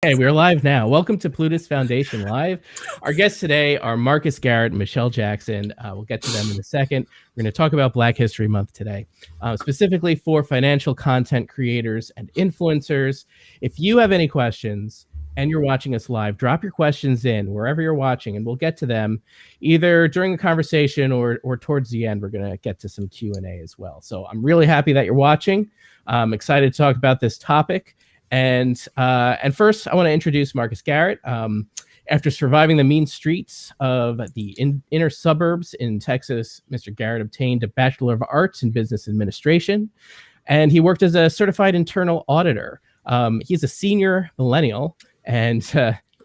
Okay, we're live now. Welcome to Plutus Foundation Live. Our guests today are Marcus Garrett and Michelle Jackson. We'll get to them in a second. We're going to talk about Black History Month today, specifically for financial content creators and influencers. If you have any questions and you're watching us live, drop your questions in wherever you're watching, and we'll get to them either during the conversation or towards the end. We're going to get to some Q&A as well. So I'm really happy that you're watching. I'm excited to talk about this topic. And first, I want to introduce Marcus Garrett. After surviving the mean streets of the inner suburbs in Texas, Mr. Garrett obtained a Bachelor of Arts in Business Administration, and he worked as a certified internal auditor. He's a senior millennial, and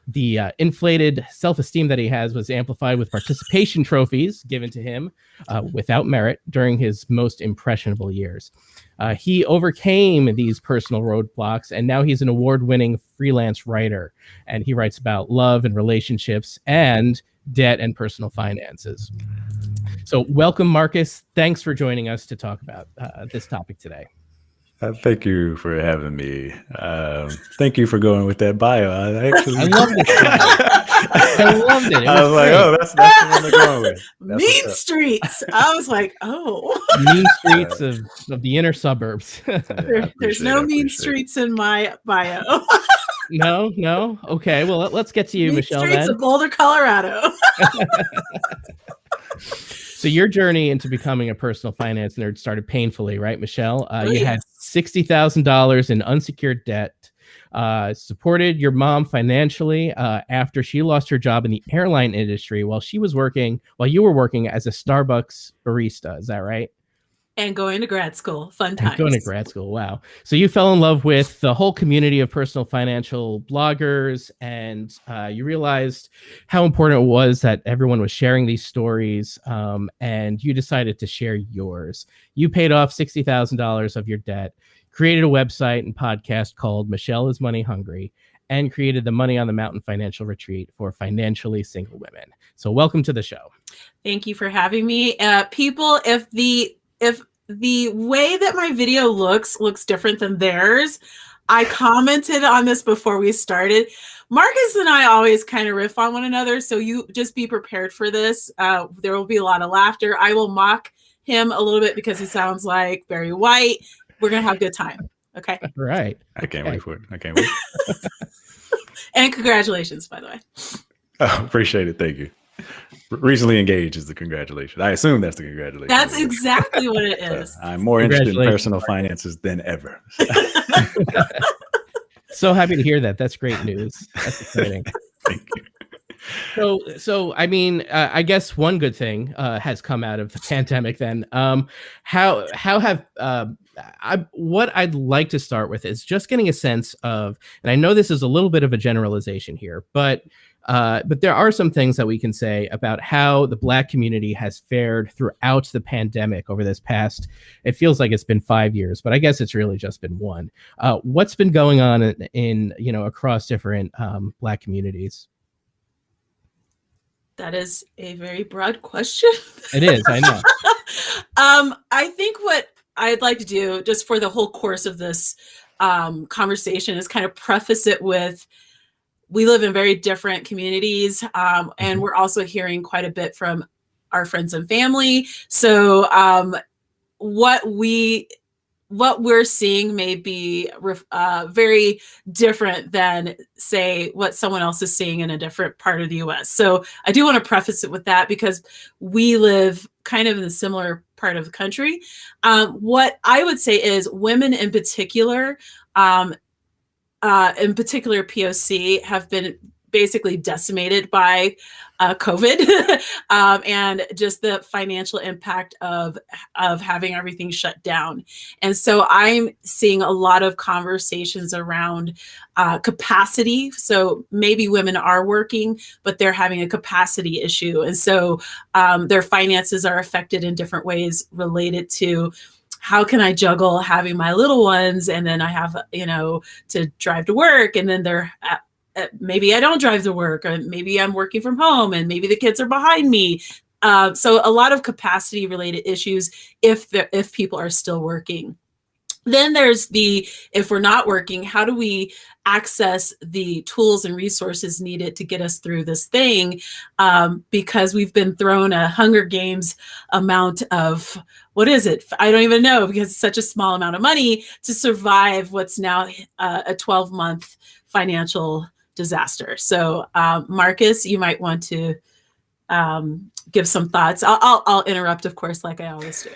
the inflated self-esteem that he has was amplified with participation trophies given to him without merit during his most impressionable years. He overcame these personal roadblocks, and now he's an award-winning freelance writer, and he writes about love and relationships and debt and personal finances. So welcome, Marcus. Thanks for joining us to talk about this topic today. Thank you for having me. Thank you for going with that bio. I loved it. I loved it. I was like, oh, that's the one they're going with. Mean streets. I was like, oh. Mean streets of the inner suburbs. There's no mean streets in my bio. No. Okay, well, let's get to you, mean Michelle. Streets of Boulder, Colorado. So your journey into becoming a personal finance nerd started painfully, right, Michelle? You had $60,000 in unsecured debt, supported your mom financially after she lost her job in the airline industry while you were working as a Starbucks barista. Is that right? And going to grad school. Fun times. Going to grad school. Wow. So you fell in love with the whole community of personal financial bloggers, and you realized how important it was that everyone was sharing these stories, and you decided to share yours. You paid off $60,000 of your debt, created a website and podcast called Michelle is Money Hungry, and created the Money on the Mountain Financial Retreat for financially single women. So welcome to the show. Thank you for having me. People, if the way that my video looks different than theirs, I commented on this before we started. Marcus and I always kind of riff on one another, so you just be prepared for this. There will be a lot of laughter. I will mock him a little bit because he sounds like Barry White. We're going to have a good time. Okay? Right. I can't wait for it. I can't wait. And congratulations, by the way. Oh, appreciate it. Thank you. Recently engaged is the congratulations. I assume that's the congratulations. That's exactly what it is. I'm more interested in personal finances than ever. So happy to hear that. That's great news. That's exciting. Thank you. So I mean, I guess one good thing has come out of the pandemic. Then, what I'd like to start with is just getting a sense of, and I know this is a little bit of a generalization here, but there are some things that we can say about how the Black community has fared throughout the pandemic over this past, it feels like it's been 5 years, but I guess it's really just been one. What's been going on in across different Black communities? That is a very broad question. It is, I know. I think what I'd like to do just for the whole course of this conversation is kind of preface it with, we live in very different communities, and we're also hearing quite a bit from our friends and family. So what we're seeing may be very different than, say, what someone else is seeing in a different part of the U.S. So I do want to preface it with that because we live kind of in a similar part of the country. What I would say is women in particular POC, have been basically decimated by COVID and just the financial impact of having everything shut down. And so I'm seeing a lot of conversations around capacity. So maybe women are working, but they're having a capacity issue. And so their finances are affected in different ways related to, how can I juggle having my little ones and then I have, to drive to work, and then maybe I don't drive to work, or maybe I'm working from home and maybe the kids are behind me. So a lot of capacity related issues if people are still working. Then there's the, if we're not working, how do we access the tools and resources needed to get us through this thing? Because we've been thrown a Hunger Games amount of, what is it? I don't even know, because it's such a small amount of money to survive what's now a 12-month financial disaster. So Marcus, you might want to give some thoughts. I'll interrupt, of course, like I always do.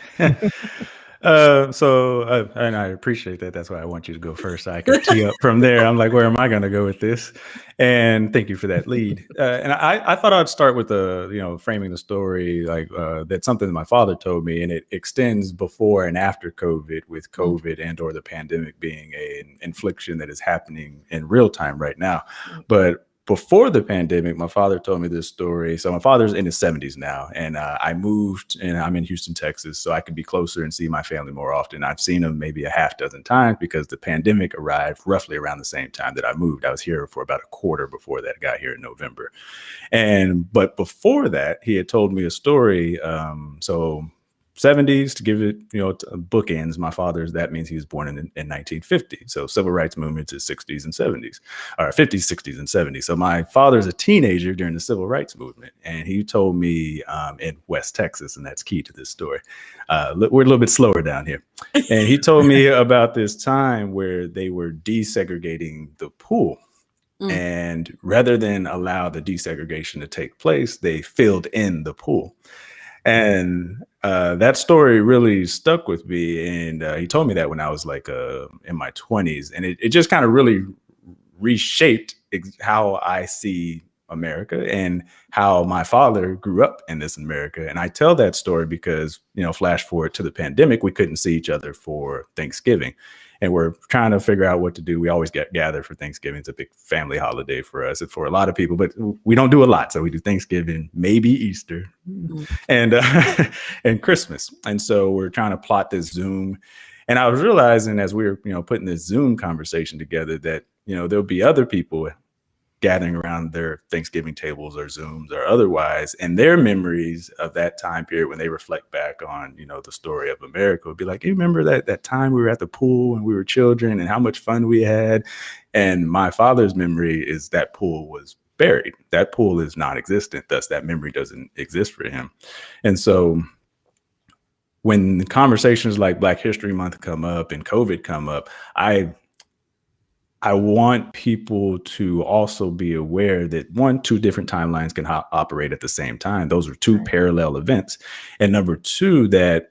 And I appreciate that. That's why I want you to go first. So I can tee up from there. I'm like, where am I going to go with this? And thank you for that lead. And I thought I'd start with framing the story like that's something that my father told me, and it extends before and after COVID, with COVID and or the pandemic being an infliction that is happening in real time right now. But before the pandemic, my father told me this story. So my father's in his 70s now, and I moved, and I'm in Houston, Texas, so I could be closer and see my family more often. I've seen them maybe a half dozen times because the pandemic arrived roughly around the same time that I moved. I was here for about a quarter before that. I got here in November. But before that, he had told me a story. So 70s, to give it, bookends. My father's, that means he was born in 1950. So civil rights movement is 60s and 70s, or 50s, 60s, and 70s. So my father's a teenager during the civil rights movement. And he told me in West Texas, and that's key to this story. We're a little bit slower down here. And he told me about this time where they were desegregating the pool. And rather than allow the desegregation to take place, they filled in the pool. And that story really stuck with me. And he told me that when I was like in my 20s. And it just kind of really reshaped how I see America and how my father grew up in this America. And I tell that story because, flash forward to the pandemic, we couldn't see each other for Thanksgiving. And we're trying to figure out what to do. We always get gathered for Thanksgiving. It's a big family holiday for us and for a lot of people, but we don't do a lot. So we do Thanksgiving, maybe Easter, and Christmas. And so we're trying to plot this Zoom. And I was realizing as we were, putting this Zoom conversation together that, there'll be other people gathering around their Thanksgiving tables or Zooms or otherwise, and their memories of that time period when they reflect back on, the story of America would be like, you remember that time we were at the pool and we were children and how much fun we had? And my father's memory is that pool was buried. That pool is non-existent. Thus, that memory doesn't exist for him. And so when conversations like Black History Month come up and COVID come up, I want people to also be aware that two different timelines can operate at the same time. Those are two parallel events. And number two, that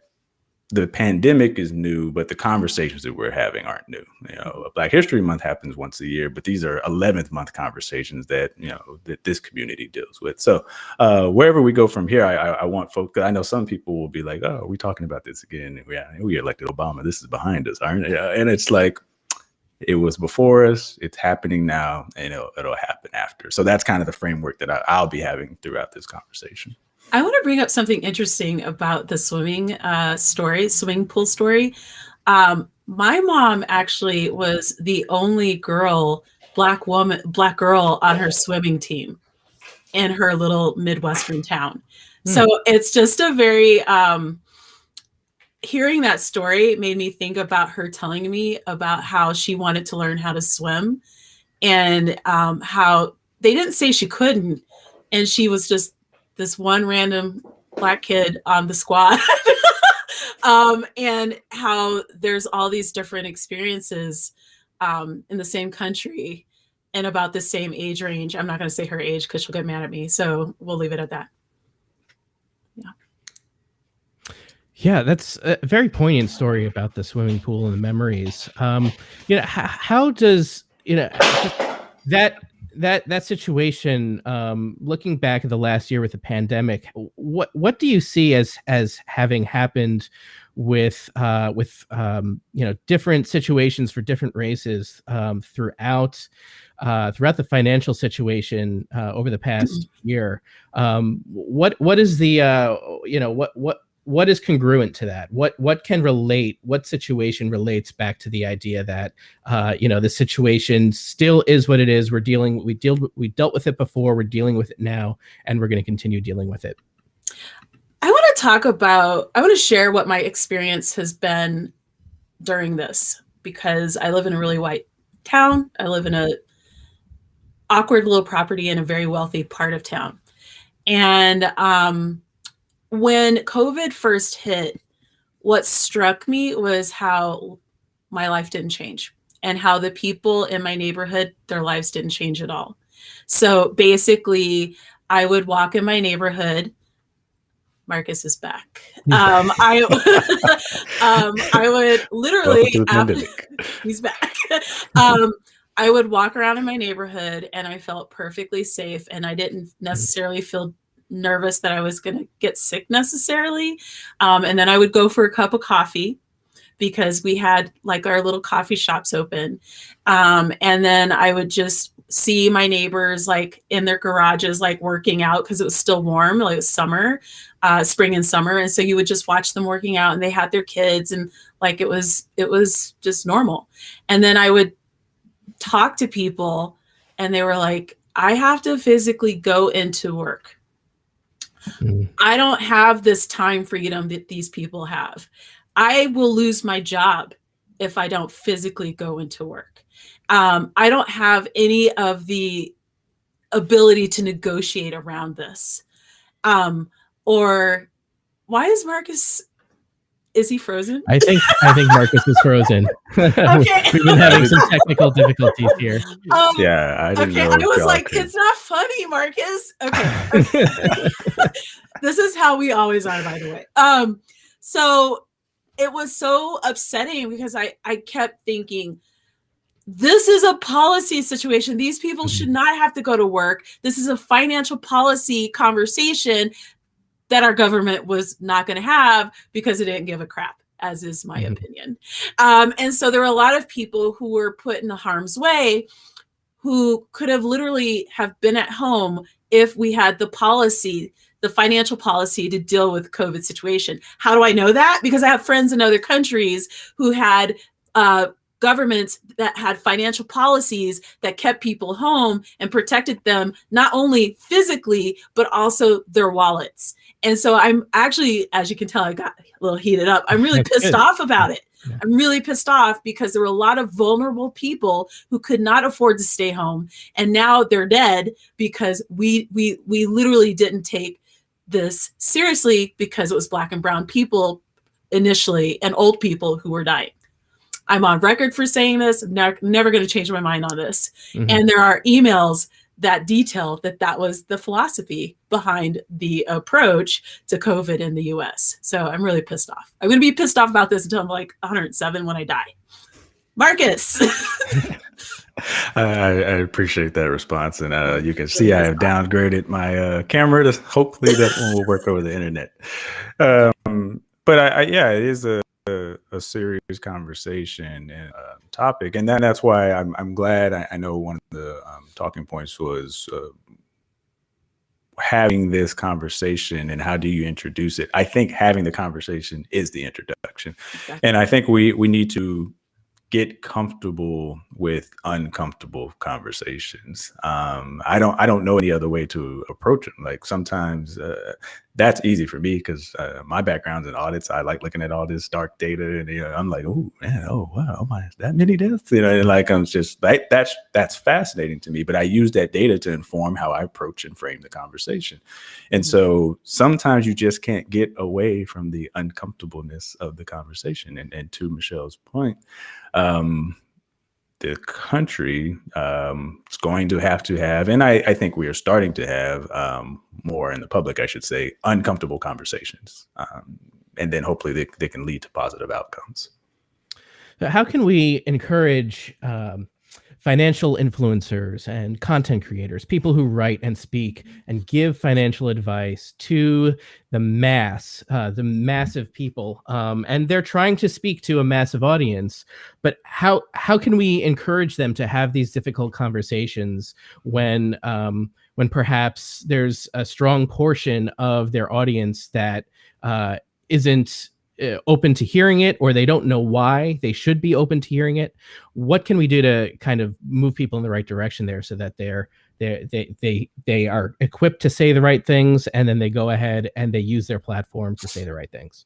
the pandemic is new, but the conversations that we're having aren't new. Black History Month happens once a year, but these are 11th month conversations that, that this community deals with. So wherever we go from here, I want folks, I know some people will be like, oh, are we talking about this again? Yeah, we elected Obama. This is behind us, aren't it? And it's like, it was before us, it's happening now, and it'll happen after. So that's kind of the framework that I'll be having throughout this conversation. I want to bring up something interesting about the swimming pool story. My mom actually was the only black girl on her swimming team in her little Midwestern town. So it's just a very, hearing that story made me think about her telling me about how she wanted to learn how to swim, and how they didn't say she couldn't. And she was just this one random Black kid on the squad. And how there's all these different experiences in the same country and about the same age range. I'm not going to say her age because she'll get mad at me. So we'll leave it at that. Yeah. Yeah, that's a very poignant story about the swimming pool and the memories. How does that situation, looking back at the last year with the pandemic, what do you see as having happened with different situations for different races throughout the financial situation over the past year? What is the what is congruent to that? What can relate? What situation relates back to the idea that the situation still is what it is? We dealt with it before, we're dealing with it now, and we're going to continue dealing with it. I want to share what my experience has been during this because I live in a really white town. I live in a awkward little property in a very wealthy part of town. And when COVID first hit, what struck me was how my life didn't change and how the people in my neighborhood, their lives didn't change at all. So basically, I would walk in my neighborhood. Marcus is back. I would literally, he's back. I would walk around in my neighborhood and I felt perfectly safe, and I didn't necessarily feel nervous that I was going to get sick necessarily. And then I would go for a cup of coffee because we had like our little coffee shops open. And then I would just see my neighbors like in their garages, like working out because it was still warm, like it was summer, spring and summer. And so you would just watch them working out, and they had their kids, and like it was just normal. And then I would talk to people and they were like, I have to physically go into work. I don't have this time freedom that these people have. I will lose my job if I don't physically go into work. I don't have any of the ability to negotiate around this. Or why is Marcus, is he frozen? I think Marcus is frozen. Okay. We've been having some technical difficulties here. Yeah, I didn't know. I was like, it's not funny, Marcus. Okay. This is how we always are, by the way. So it was so upsetting because I kept thinking, this is a policy situation. These people should not have to go to work. This is a financial policy conversation that our government was not going to have because it didn't give a crap, as is my opinion. And so there were a lot of people who were put in harm's way who could have literally have been at home if we had the policy, the financial policy to deal with COVID situation. How do I know that? Because I have friends in other countries who had governments that had financial policies that kept people home and protected them, not only physically, but also their wallets. And so I'm actually, as you can tell, I got a little heated up. I'm really pissed off about it. Yeah. I'm really pissed off because there were a lot of vulnerable people who could not afford to stay home. And now they're dead because we literally didn't take this seriously because it was Black and brown people initially and old people who were dying. I'm on record for saying this. I'm never going to change my mind on this. And there are emails that detail that was the philosophy behind the approach to COVID in the US. So I'm really pissed off. I'm going to be pissed off about this until I'm like 107 when I die. Marcus. I appreciate that response. And you can see I have downgraded my camera to hopefully that one will work over the internet. But yeah, it is a serious conversation and topic, and that's why I'm glad. I know one of the talking points was having this conversation and how do you introduce it. I think having the conversation is the introduction, and I think we need to get comfortable with uncomfortable conversations. I don't know any other way to approach it. Like sometimes that's easy for me because my background's in audits. I like looking at all this dark data, and I'm like, oh man, oh wow, oh my, that many deaths, and like I'm just like that's fascinating to me. But I use that data to inform how I approach and frame the conversation. And so sometimes you just can't get away from the uncomfortableness of the conversation. And to Michelle's point, the country is going to have, and I think we are starting to have more in the public, I should say, uncomfortable conversations. And then hopefully they can lead to positive outcomes. How can we encourage financial influencers and content creators, people who write and speak and give financial advice to the massive people, and they're trying to speak to a massive audience, but how can we encourage them to have these difficult conversations when perhaps there's a strong portion of their audience that isn't open to hearing it, or they don't know why they should be open to hearing it? What can we do to kind of move people in the right direction there so that they are equipped to say the right things, and then they go ahead and they use their platform to say the right things?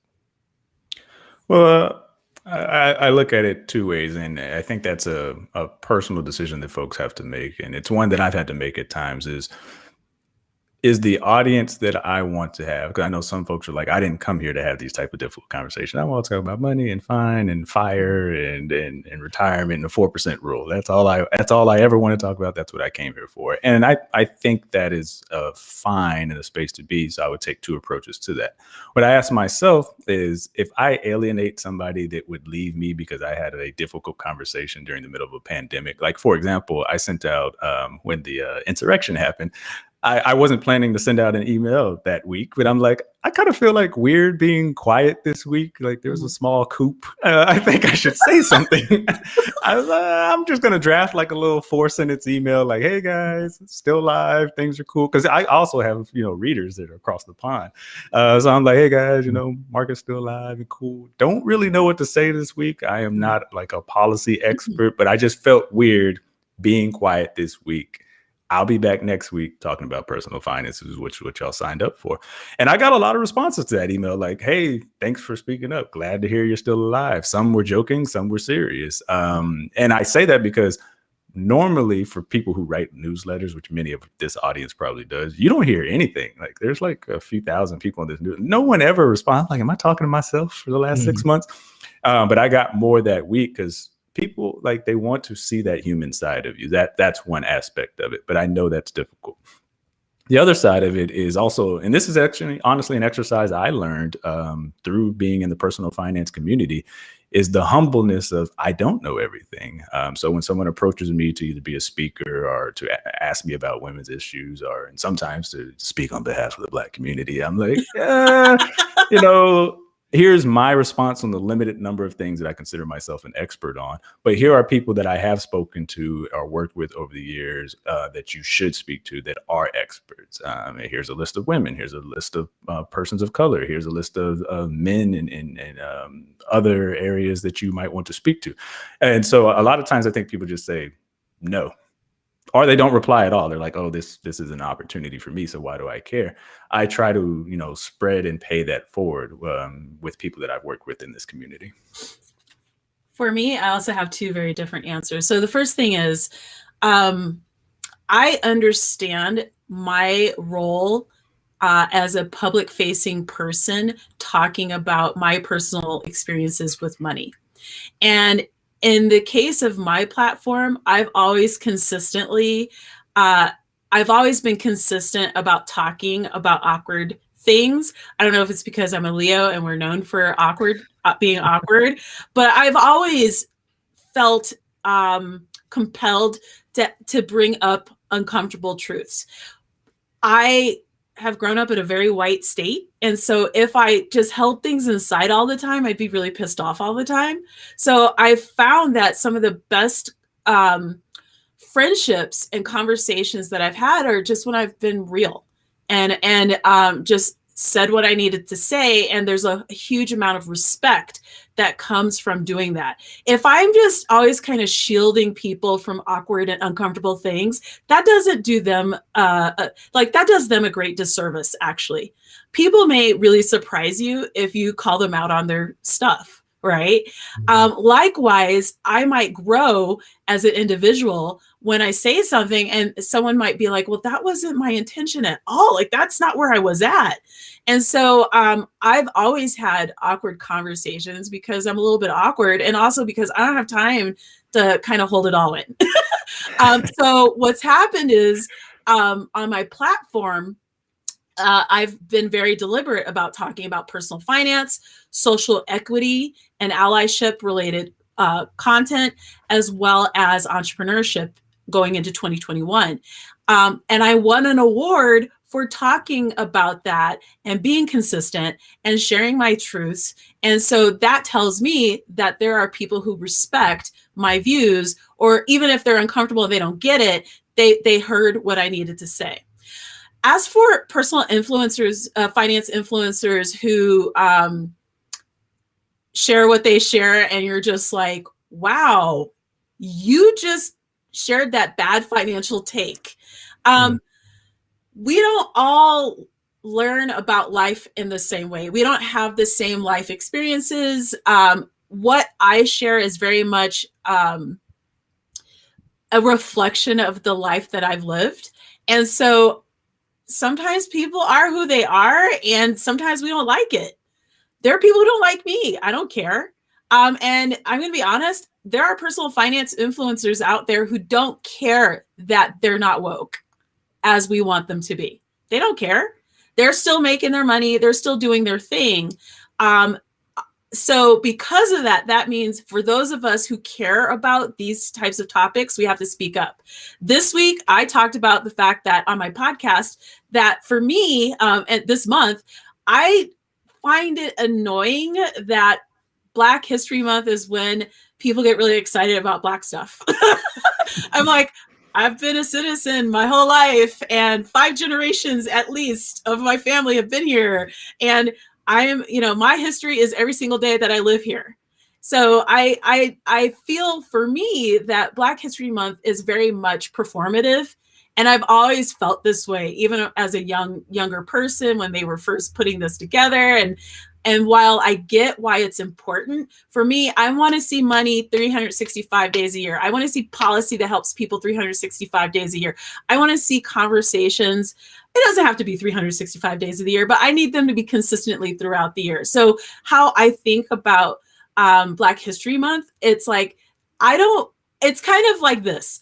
Well, I look at it two ways, and I think that's a personal decision that folks have to make, and it's one that I've had to make at times. Is the audience that I want to have, because I know some folks are like, I didn't come here to have these type of difficult conversations. I want to talk about money and fine and fire and retirement and the 4% rule. That's all I ever want to talk about. That's what I came here for. And I think that is fine and a space to be. So I would take two approaches to that. What I ask myself is, if I alienate somebody that would leave me because I had a difficult conversation during the middle of a pandemic, like, for example, I sent out when the insurrection happened, I wasn't planning to send out an email that week, but I'm like, I kind of feel like weird being quiet this week. Like, there was a small coup. I think I should say something. I'm just going to draft like a little 4-sentence email like, hey guys, still live. Things are cool. Because I also have, readers that are across the pond. So I'm like, hey guys, market's still alive and cool. Don't really know what to say this week. I am not like a policy expert, but I just felt weird being quiet this week. I'll be back next week talking about personal finances, which y'all signed up for. And I got a lot of responses to that email like, hey, thanks for speaking up. Glad to hear you're still alive. Some were joking, some were serious. And I say that because normally for people who write newsletters, which many of this audience probably does, you don't hear anything. Like, there's like a few thousand people on this news. No one ever responds like, am I talking to myself for the last 6 months? But I got more that week because people, like, they want to see that human side of you. That's one aspect of it, but I know that's difficult. The other side of it is also, and this is actually honestly an exercise I learned through being in the personal finance community, is the humbleness of, I don't know everything. So when someone approaches me to either be a speaker or to ask me about women's issues, and sometimes to speak on behalf of the Black community, I'm like, here's my response on the limited number of things that I consider myself an expert on. But here are people that I have spoken to or worked with over the years that you should speak to that are experts. Here's a list of women. Here's a list of persons of color. Here's a list of men and other areas that you might want to speak to. And so a lot of times I think people just say no. Or they don't reply at all. They're like, oh, this is an opportunity for me, so why do I care? I try to, spread and pay that forward with people that I've worked with in this community. For me, I also have two very different answers. So the first thing is, I understand my role as a public-facing person talking about my personal experiences with money. And in the case of my platform, I've always been consistent about talking about awkward things. I don't know if it's because I'm a Leo and we're known for being awkward, but I've always felt compelled to bring up uncomfortable truths. I have grown up in a very white state. And so if I just held things inside all the time, I'd be really pissed off all the time. So I found that some of the best friendships and conversations that I've had are just when I've been real and just said what I needed to say. And there's a huge amount of respect that comes from doing that. If I'm just always kind of shielding people from awkward and uncomfortable things, that doesn't do them, that does them a great disservice, actually. People may really surprise you if you call them out on their stuff, right? Likewise, I might grow as an individual when I say something and someone might be like, well, that wasn't my intention at all. Like, that's not where I was at. And so I've always had awkward conversations because I'm a little bit awkward, and also because I don't have time to kind of hold it all in. So what's happened is on my platform, I've been very deliberate about talking about personal finance, social equity, and allyship related content, as well as entrepreneurship going into 2021. And I won an award for talking about that and being consistent and sharing my truths. And so that tells me that there are people who respect my views, or even if they're uncomfortable and they don't get it, they heard what I needed to say. As for personal influencers, finance influencers who share what they share, and you're just like, wow, you just shared that bad financial take. We don't all learn about life in the same way. We don't have the same life experiences. what I share is very much a reflection of the life that I've lived. And so sometimes people are who they are, and sometimes we don't like it. There are people who don't like me. I don't care. And I'm going to be honest, there are personal finance influencers out there who don't care that they're not woke as we want them to be. They don't care. They're still making their money. They're still doing their thing. So because of that, that means for those of us who care about these types of topics, we have to speak up. This week, I talked about the fact that on my podcast, that for me, and this month, I find it annoying that Black History Month is when people get really excited about Black stuff. I'm like, I've been a citizen my whole life, and 5 generations at least of my family have been here. And I am, my history is every single day that I live here. So I feel for me that Black History Month is very much performative. And I've always felt this way, even as a younger person when they were first putting this together. And while I get why it's important, for me, I want to see money 365 days a year. I want to see policy that helps people 365 days a year. I want to see conversations. It doesn't have to be 365 days of the year, but I need them to be consistently throughout the year. So how I think about Black History Month, it's like, it's kind of like this.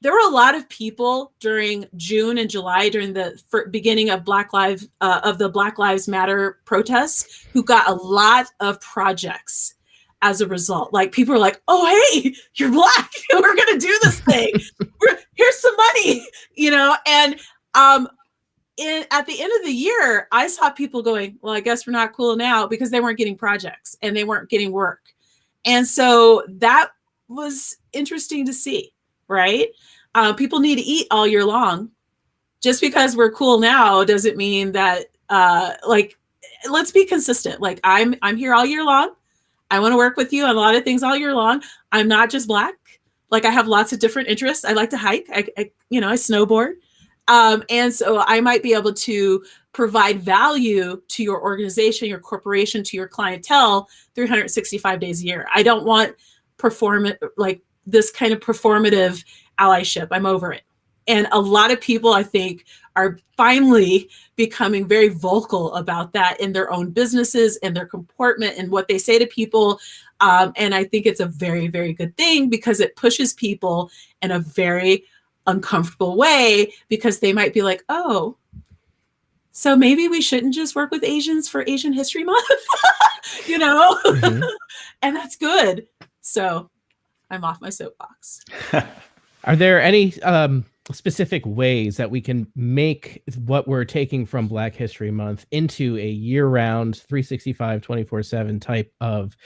There were a lot of people during June and July, during the beginning of the Black Lives Matter protests, who got a lot of projects as a result. Like, people were like, "Oh, hey, you're Black. We're gonna do this thing. Here's some money," And at the end of the year, I saw people going, "Well, I guess we're not cool now," because they weren't getting projects and they weren't getting work, and so that was interesting to see. Right? People need to eat all year long. Just because we're cool now doesn't mean that, let's be consistent. Like, I'm here all year long. I want to work with you on a lot of things all year long. I'm not just Black. Like, I have lots of different interests. I like to hike. I snowboard. And so I might be able to provide value to your organization, your corporation, to your clientele 365 days a year. I don't want this kind of performative allyship. I'm over it. And a lot of people, I think, are finally becoming very vocal about that in their own businesses and their comportment and what they say to people. And I think it's a very, very good thing, because it pushes people in a very uncomfortable way, because they might be like, "Oh, so maybe we shouldn't just work with Asians for Asian History Month," Mm-hmm. And that's good. So I'm off my soapbox. Are there any specific ways that we can make what we're taking from Black History Month into a year-round 365, 24/7 type of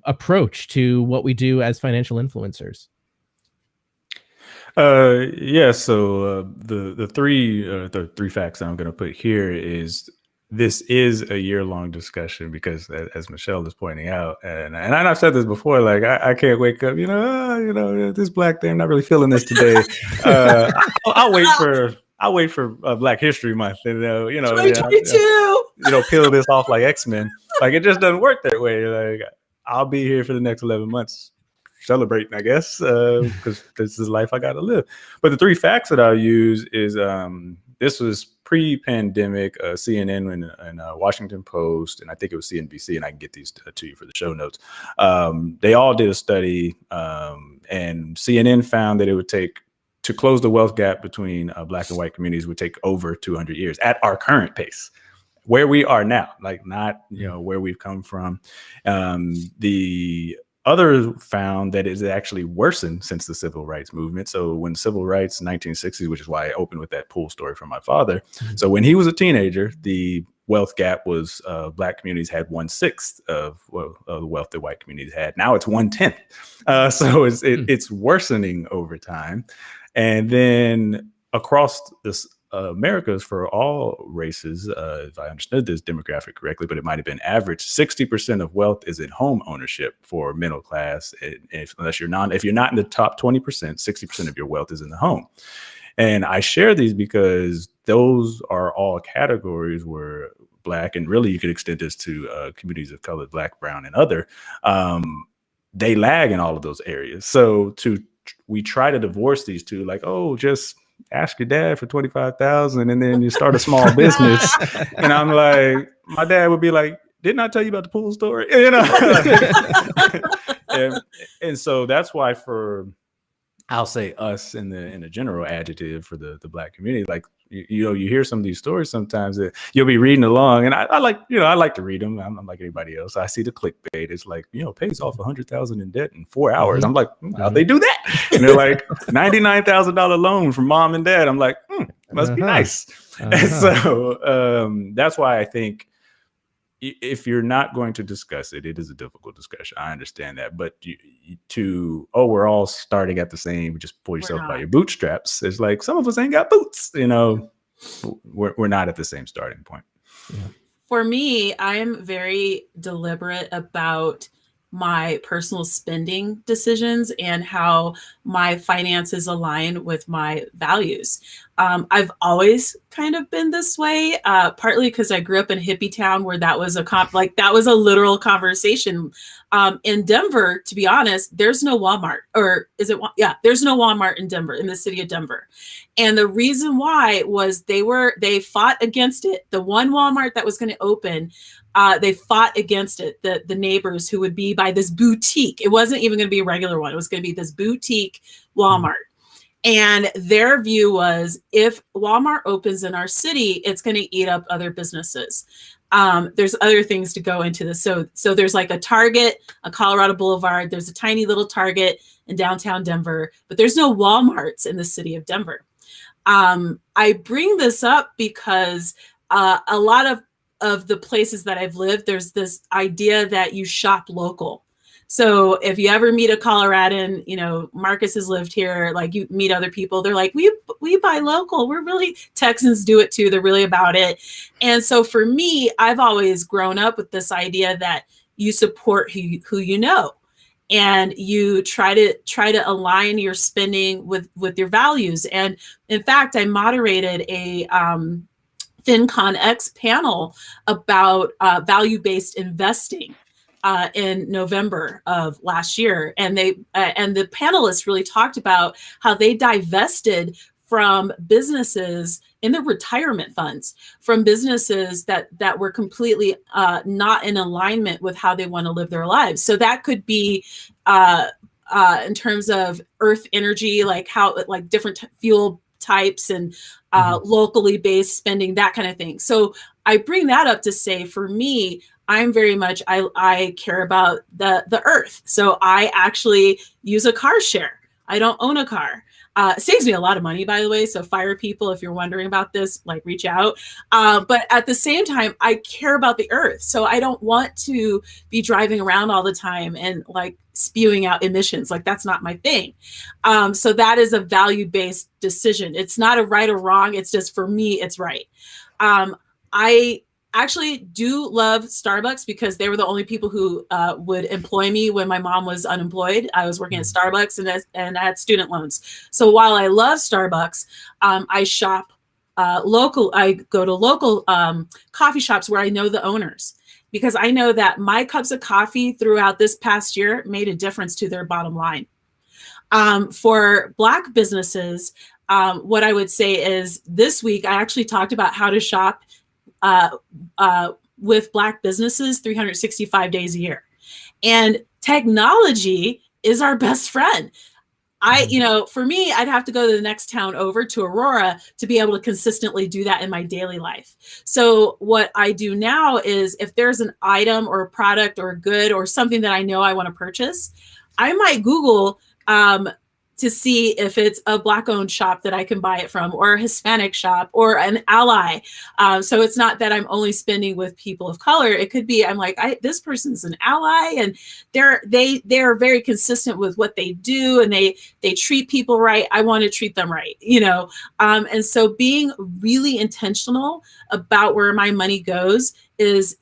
approach to what we do as financial influencers? Yeah. So the three facts I'm going to put here is, this is a year-long discussion, because as Michelle is pointing out, and I've said this before, like, I can't wake up, this Black thing, I'm not really feeling this today. I'll wait for Black History Month, and 2022, peel this off like X-Men. Like, it just doesn't work that way. Like, I'll be here for the next 11 months celebrating, I guess, because this is life I got to live. But the 3 facts that I'll use is, this was pre-pandemic, CNN and Washington Post, and I think it was CNBC, and I can get these to you for the show notes. They all did a study, and CNN found that it would take, to close the wealth gap between Black and white communities, would take over 200 years at our current pace, where we are now, like, not where we've come from. The others found that it's actually worsened since the civil rights movement. So when civil rights, 1960s, which is why I opened with that pool story from my father. Mm-hmm. So when he was a teenager, the wealth gap was Black communities had 1/6 of the wealth that white communities had. Now it's 1/10. So it's worsening over time. And then across this Americas, for all races, if I understood this demographic correctly, but it might have been average, 60% of wealth is in home ownership for middle class. If you're not in the top 20%, 60% of your wealth is in the home. And I share these because those are all categories where Black, and really you could extend this to communities of color, Black, brown, and other, they lag in all of those areas. So we try to divorce these two, like, oh, just ask your dad for 25,000 and then you start a small business. And I'm like, my dad would be like, didn't I tell you about the pool story? You know? and so that's why I'll say us in the general adjective for the Black community, like, you hear some of these stories sometimes that you'll be reading along, and I like to read them. I'm like anybody else. I see the clickbait. It's like, pays off 100,000 in debt in 4 hours. I'm like, how'd they do that? And they're like, $99,000 loan from mom and dad. I'm like, must be nice. And so that's why I think if you're not going to discuss it, it is a difficult discussion. I understand that, but we're all starting at the same, just pull yourself by your bootstraps. It's like, some of us ain't got boots, we're not at the same starting point. Yeah. For me, I'm very deliberate about my personal spending decisions and how my finances align with my values. I've always kind of been this way, partly because I grew up in hippie town where that was that was a literal conversation. In Denver, to be honest, there's no Walmart, or is it? Yeah, there's no Walmart in Denver, in the city of Denver. And the reason why was they fought against it. The one Walmart that was going to open, they fought against it. The neighbors who would be by this boutique. It wasn't even going to be a regular one. It was going to be this boutique Walmart. And their view was, if Walmart opens in our city, it's going to eat up other businesses. There's other things to go into this. So there's like a Target, a Colorado Boulevard. There's a tiny little Target in downtown Denver, but there's no Walmarts in the city of Denver. I bring this up because a lot of the places that I've lived, there's this idea that you shop local. So if you ever meet a Coloradan, Marcus has lived here, like you meet other people, they're like, we buy local. We're really, Texans do it too. They're really about it. And so for me, I've always grown up with this idea that you support who you know, and you try to align your spending with your values. And in fact, I moderated a FinCon X panel about value-based investing in November of last year, and the panelists really talked about how they divested from businesses in their retirement funds, from businesses that were completely not in alignment with how they want to live their lives. So that could be in terms of earth energy, like different fuel types and locally based spending, that kind of thing. So I bring that up to say, for me, I'm very much, I care about the earth. So I actually use a car share. I don't own a car. It saves me a lot of money, by the way. So fire people, if you're wondering about this, like, reach out. But at the same time, I care about the earth. So I don't want to be driving around all the time and like spewing out emissions. Like, that's not my thing. So that is a value-based decision. It's not a right or wrong. It's just, for me, it's right. I actually do love Starbucks because they were the only people who would employ me when my mom was unemployed. I was working at Starbucks and I had student loans. So while I love Starbucks, I shop local. I go to local coffee shops where I know the owners, because I know that my cups of coffee throughout this past year made a difference to their bottom line. For Black businesses, what I would say is, this week I actually talked about how to shop with Black businesses 365 days a year. And technology is our best friend. For me, I'd have to go to the next town over to Aurora to be able to consistently do that in my daily life. So what I do now is, if there's an item or a product or a good or something that I know I want to purchase, I might Google to see if it's a Black-owned shop that I can buy it from, or a Hispanic shop, or an ally. So it's not that I'm only spending with people of color. It could be, I'm like, this person's an ally, and they're very consistent with what they do, and they treat people right. I want to treat them right, And so being really intentional about where my money goes is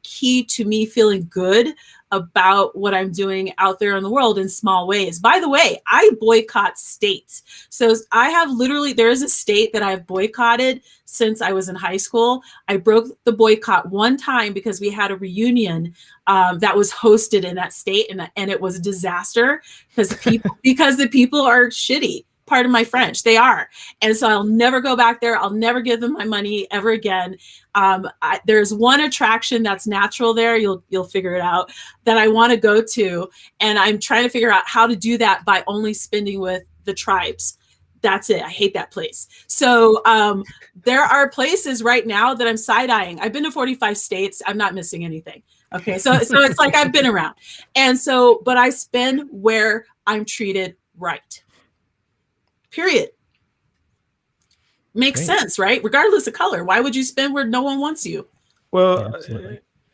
key to me feeling good about what I'm doing out there in the world in small ways. By the way, I boycott states. So there is a state that I've boycotted since I was in high school. I broke the boycott one time because we had a reunion that was hosted in that state, and it was a disaster because the people are shitty. Pardon my French, they are. And so I'll never go back there. I'll never give them my money ever again. There's one attraction that's natural there. You'll figure it out, that I want to go to. And I'm trying to figure out how to do that by only spending with the tribes. That's it. I hate that place. So there are places right now that I'm side-eyeing. I've been to 45 states. I'm not missing anything. Okay. So it's like I've been around. And so, but I spend where I'm treated right. Period. Makes sense, right? Regardless of color. Why would you spend where no one wants you? Well,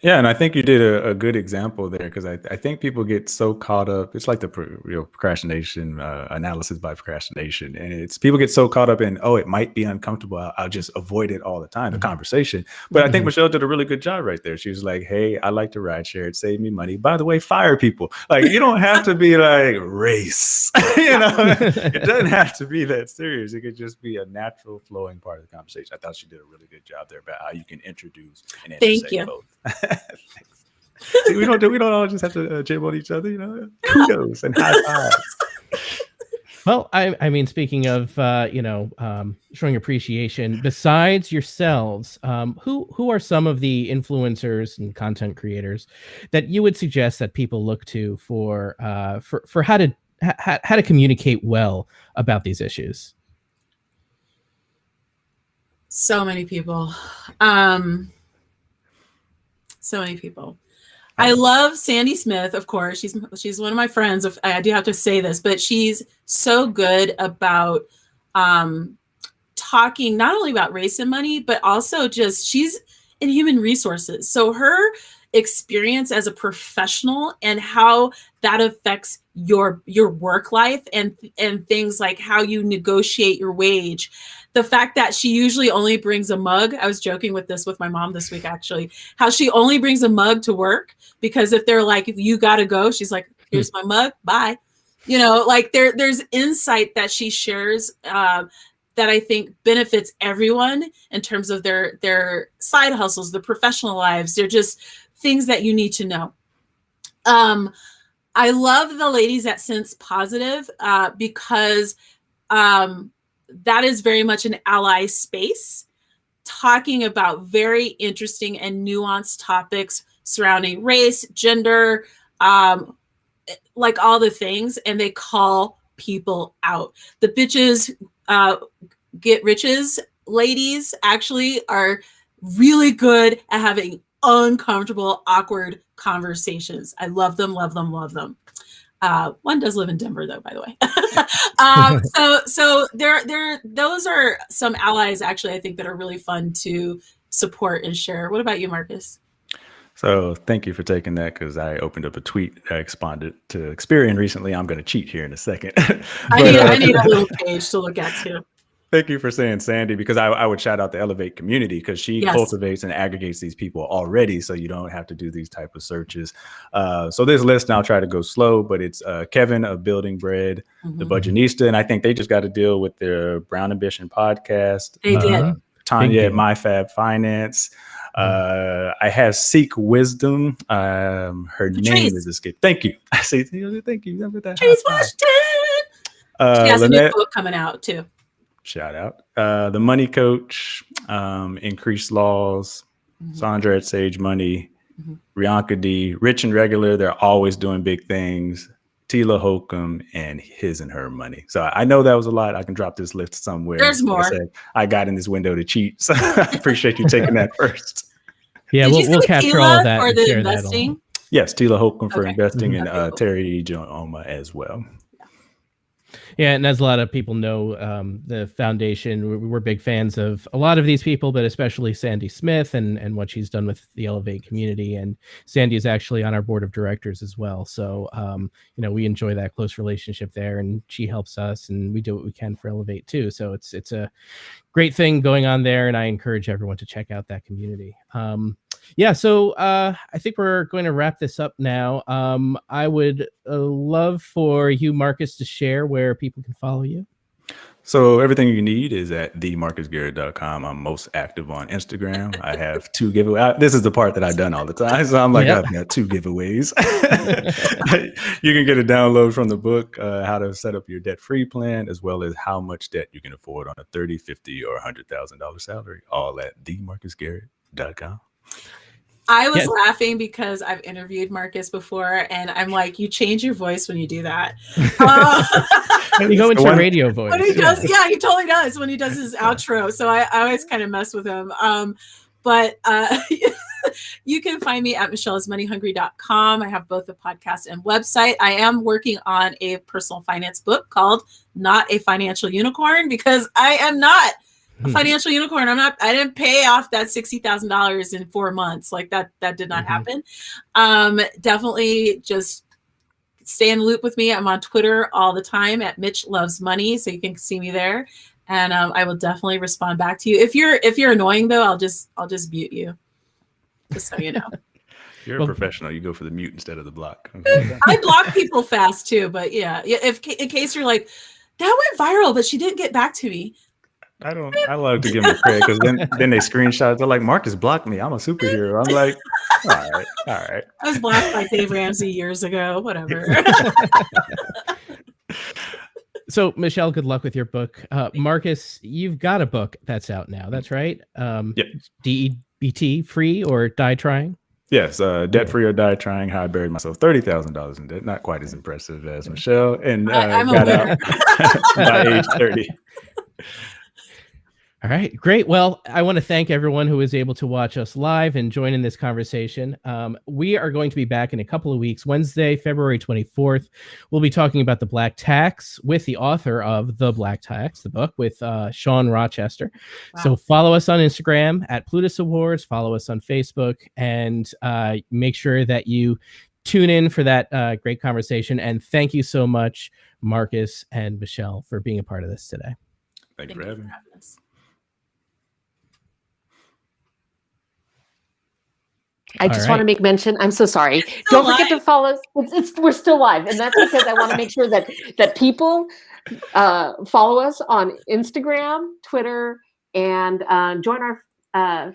yeah, and I think you did a good example there, because I think people get so caught up. It's like the procrastination analysis by procrastination, and it's people get so caught up in, oh, it might be uncomfortable, I'll just avoid it all the time, the conversation. But I think Michelle did a really good job right there. She was like, hey, I like to ride share, it saved me money. By the way, fire people. Like, you don't have to be like race, it doesn't have to be that serious. It could just be a natural flowing part of the conversation. I thought she did a really good job there about how you can introduce and intersect both. See, we don't all just have to jib on each other, kudos and high fives. Well, I mean, speaking of showing appreciation, besides yourselves, who are some of the influencers and content creators that you would suggest that people look to for how to communicate well about these issues? So many people. So many people. I love Sandy Smith, of course. She's one of my friends. I do have to say this, but she's so good about talking not only about race and money, but also just she's in human resources. So her experience as a professional and how that affects your work life and things like how you negotiate your wage. The fact that she usually only brings a mug. I was joking with my mom this week, actually, how she only brings a mug to work, because if they're like, if you got to go, she's like, here's my mug, bye. Like there's insight that she shares that I think benefits everyone in terms of their side hustles, their professional lives. They're just things that you need to know. I love the ladies at Sense Positive because that is very much an ally space, talking about very interesting and nuanced topics surrounding race, gender, like all the things, and they call people out. The bitches get riches ladies actually are really good at having uncomfortable, awkward conversations. I love them, love them, love them. One does live in Denver, though, by the way. So those are some allies, actually, I think, that are really fun to support and share. What about you, Marcus? So thank you for taking that, because I opened up a tweet I responded to Experian recently. I'm going to cheat here in a second. I need a little page to look at, too. Thank you for saying Sandy, because I would shout out the Elevate community, because she cultivates and aggregates these people already, so you don't have to do these type of searches. So this list, and I'll try to go slow, but it's Kevin of Building Bread, the Budgetnista, and I think they just got to deal with their Brown Ambition podcast. They did. Tanya at MyFab Finance. I have Seek Wisdom. Her name is escaped. Thank you. I say thank you. Trace Washington. She has a new book coming out too. Shout out. The Money Coach, Increased Laws, Sandra at Sage Money, Rianka D, Rich and Regular. They're always doing big things. Tila Holcomb and His and Her Money. So I know that was a lot. I can drop this list somewhere. There's more. I got in this window to cheat. So I appreciate you taking that first. Yeah, we'll capture Tila all of that. For the investing? Yes, Tila Holcomb for investing, and Terry Jooma as well. Yeah, and as a lot of people know, the foundation, we're big fans of a lot of these people, but especially Sandy Smith and what she's done with the Elevate community. And Sandy is actually on our board of directors as well. So, we enjoy that close relationship there, and she helps us, and we do what we can for Elevate too. So it's a great thing going on there, and I encourage everyone to check out that community. Yeah, so I think we're going to wrap this up now. I would love for you, Marcus, to share where people can follow you. So everything you need is at themarcusgarrett.com. I'm most active on Instagram. I have 2 giveaways. This is the part that I've done all the time. So I'm like, Yep. I've got 2 giveaways. You can get a download from the book, how to set up your debt-free plan, as well as how much debt you can afford on a $30,000, $50,000, or $100,000 salary, all at themarcusgarrett.com. I was laughing because I've interviewed Marcus before, and I'm like, you change your voice when you do that. You go into radio voice. When he does, yeah, he totally does when he does his outro. So I always kind of mess with him. But you can find me at michellesmoneyhungry.com. I have both a podcast and website. I am working on a personal finance book called Not a Financial Unicorn, because I am not a financial unicorn. I didn't pay off that $60,000 in 4 months. Like that did not happen. Definitely just stay in the loop with me. I'm on Twitter all the time at Mitch Loves Money. So you can see me there. And I will definitely respond back to you. If you're annoying though, I'll just mute you. Just so you know. You're a professional. You go for the mute instead of the block. I block people fast too, but yeah. If in case you're like, that went viral, but she didn't get back to me. I love to give them credit, because then they screenshot. They're like, Marcus blocked me. I'm a superhero. I'm like, all right. I was blocked by Dave Ramsey years ago. Whatever. So Michelle, good luck with your book. Marcus, you've got a book that's out now. That's right. Yep. DEBT, free or die trying. Yes, debt free or die trying. How I buried myself $30,000 in debt. Not quite as impressive as Michelle, and got out by age 30. All right, great. Well, I want to thank everyone who was able to watch us live and join in this conversation. We are going to be back in a couple of weeks. Wednesday, February 24th, we'll be talking about the Black Tax with the author of The Black Tax, the book, with Sean Rochester. Wow. So follow us on Instagram at Plutus Awards, follow us on Facebook, and make sure that you tune in for that great conversation. And thank you so much, Marcus and Michelle, for being a part of this today. Thank you for having us. I just want to make mention. I'm so sorry. Don't forget to follow us. We're still live, and that's because I want to make sure that people follow us on Instagram, Twitter, and join our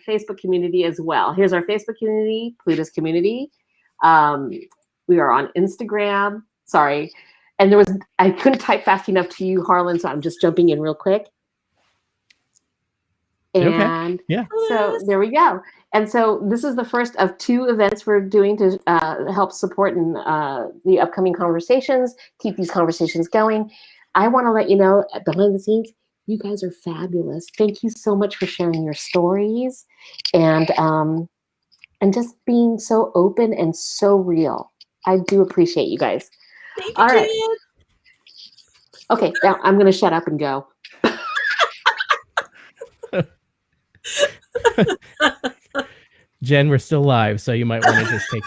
Facebook community as well. Here's our Facebook community, Plutus community. We are on Instagram. Sorry, and I couldn't type fast enough to you, Harlan, so I'm just jumping in real quick. And so there we go. And so this is the first of 2 events we're doing to help support in the upcoming conversations, keep these conversations going. I want to let you know, behind the scenes, you guys are fabulous. Thank you so much for sharing your stories and just being so open and so real. I do appreciate you guys. Thank you, all right. Okay, now I'm going to shut up and go. Jen, we're still live, so you might want to just take